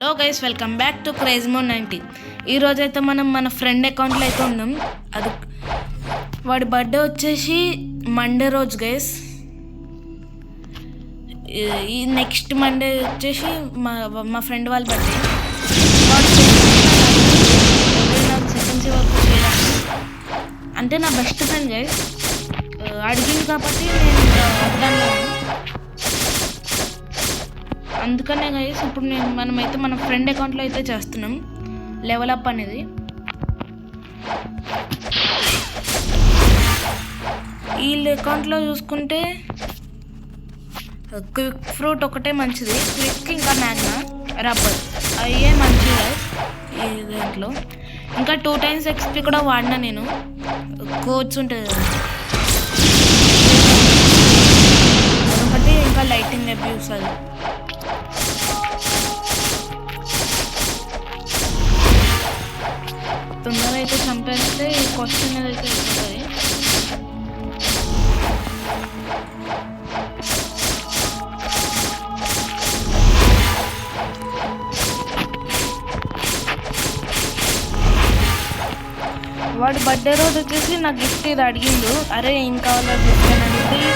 Hello guys, welcome back to క్రేజ్మో 90. ఈరోజు అయితే మనం మన ఫ్రెండ్ అకౌంట్లో అయితే ఉన్నాం. అది వాడి బర్త్డే వచ్చేసి మండే రోజు గైస్. ఈ నెక్స్ట్ మండే వచ్చేసి మా ఫ్రెండ్ వాళ్ళ బర్త్డే. వాడు నాకు సెకండ్స్ వరకు చేయడానికి అంటే నా బెస్ట్ ఫ్రెండ్ గైస్ అడిగింది కాబట్టి నేను వద్దన్నాను. అందుకనే గైస్ ఇప్పుడు మనమైతే మన ఫ్రెండ్ అకౌంట్లో అయితే చేస్తున్నాం లెవెల్ అప్ అనేది. ఈ అకౌంట్లో చూసుకుంటే క్విక్ ఫ్రూట్ ఒకటే మంచిది, క్విక్ ఇంకా మ్యాగ్నా రబ్బర్ అయ్యే మంచిది ఈ దాంట్లో. ఇంకా 2 times XP కూడా వాడినా నేను. కోచ్ ఉంటుంది అదొకటి, ఇంకా లైటింగ్ అబ్యూస్ అది. తొందరగా అయితే చంపేస్తే ఈ క్వశ్చన్ ఏదైతే వస్తుంది. వాడి బర్త్డే రోజు వచ్చేసి నాకు గిఫ్ట్ ఇది అడిగిండు. అరే ఏం కావాలో గిఫ్ట్ అని అడిగి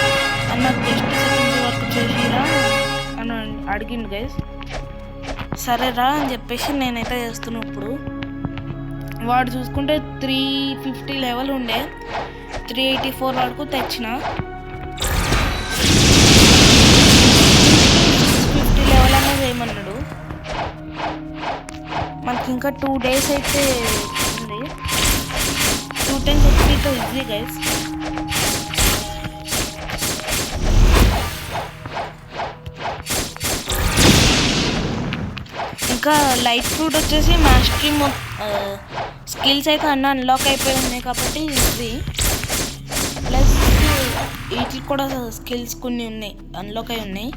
నాకు జస్ట్ సెకండ్స్ వరకు చేసిరా అని అడిగిండు గైస్. సరేరా అని చెప్పేసి నేనైతే చేస్తున్నా. ఇప్పుడు వాడు చూసుకుంటే 350 లెవెల్ ఉండే 384 వరకు తెచ్చిన. 650 లెవెల్ అనేది ఏమన్నాడు. మనకి ఇంకా 2 days అయితే ఉంది. 2 times XPతో ఈజీ గైస్. ఇంకా లైట్ ఫ్రూట్ వచ్చేసి మాస్టరీ స్కిల్స్ అయితే అన్నీ అన్లాక్ అయిపోయి ఉన్నాయి కాబట్టి ఇది ప్లస్ వీటికి కూడా స్కిల్స్ కొన్ని ఉన్నాయి, అన్లాక్ అయి ఉన్నాయి.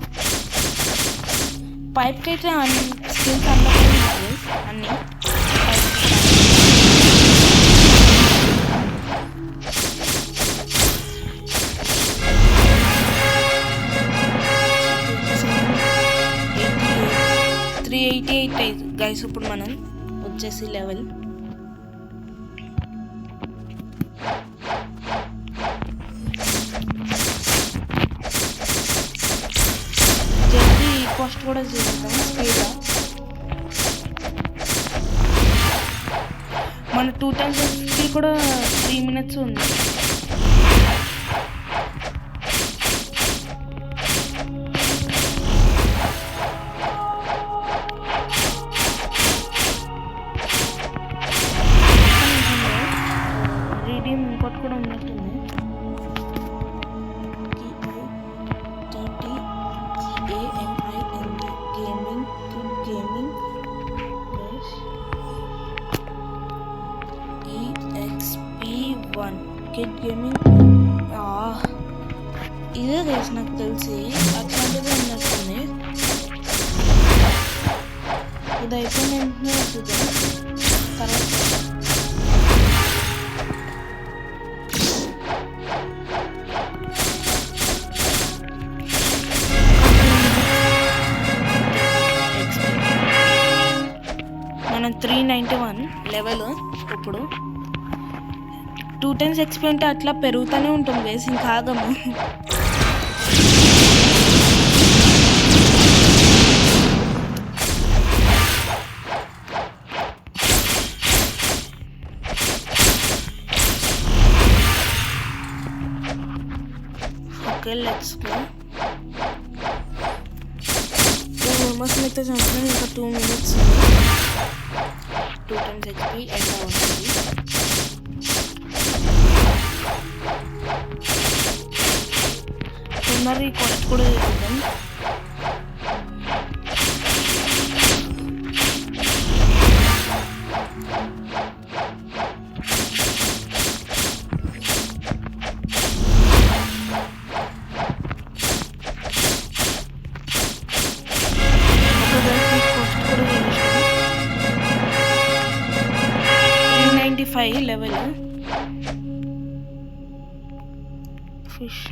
పైప్కి అయితే స్కిల్స్ అన్లాక్ అయి ఉన్నాయి అన్నీ. గైస్ ఇప్పుడు మనం వచ్చేసి లెవెల్ జల్దీ ఫస్ట్ కూడా చేద్దాం స్పీడ్గా. మన 2 times కూడా 3 minutes ఉంది. ఇంకోటి కూడా ఉన్నట్టుంది. గేమింగ్ EXP1 కిడ్ గేమింగ్ ఇదే గైస్ నాకు తెలిసి అట్లాంటిది ఉన్నట్టుంది. ఇదైతే నేను చూద్దాం తర్వాత. మనం 391 లెవెల్. ఇప్పుడు 2 times XP అంటే అట్లా పెరుగుతూనే ఉంటుంది వేసి ఇంకా ఆగము. Okay let's go. 2 members అయితే చంపినాం. ఇంకా 2 minutes. 2 times XP ఎంత అవుతుంది. తొందరగా ఈ కొట్టు కూడా చేద్దాం. లెవెల్ ఫిష్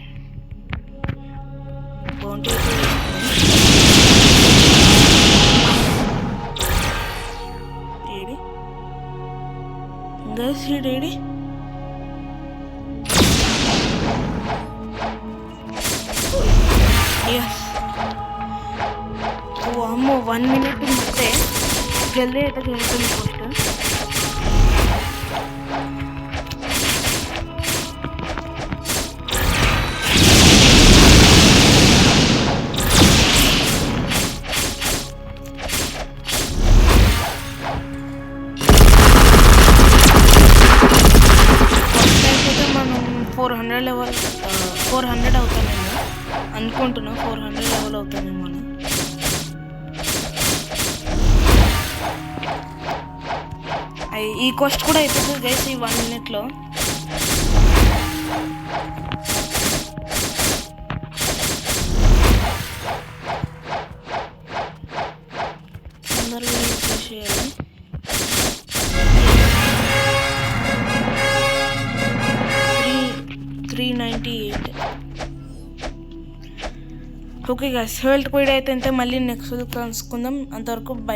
బౌంటీ గైస్ ఈ డైరీ ఓ అమ్మో 1 minute ಮತ್ತೆ జల్దీ అయితే చేస్తుంది పోస్ట్. మనం 400 లెవెల్ 400 అవుతామేమో అనుకుంటున్నాం. 400 లెవెల్ అవుతామేమో అని. ఈ క్వెస్ట్ కూడా అయిపోతుంది గైస్ ఈ 1 minute. అందరూ చేయాలి. ఓకే గైస్ హెల్త్ పోయిడ్ అయితే మళ్ళీ నెక్స్ట్ కలుసుకుందాం. అంతవరకు బై.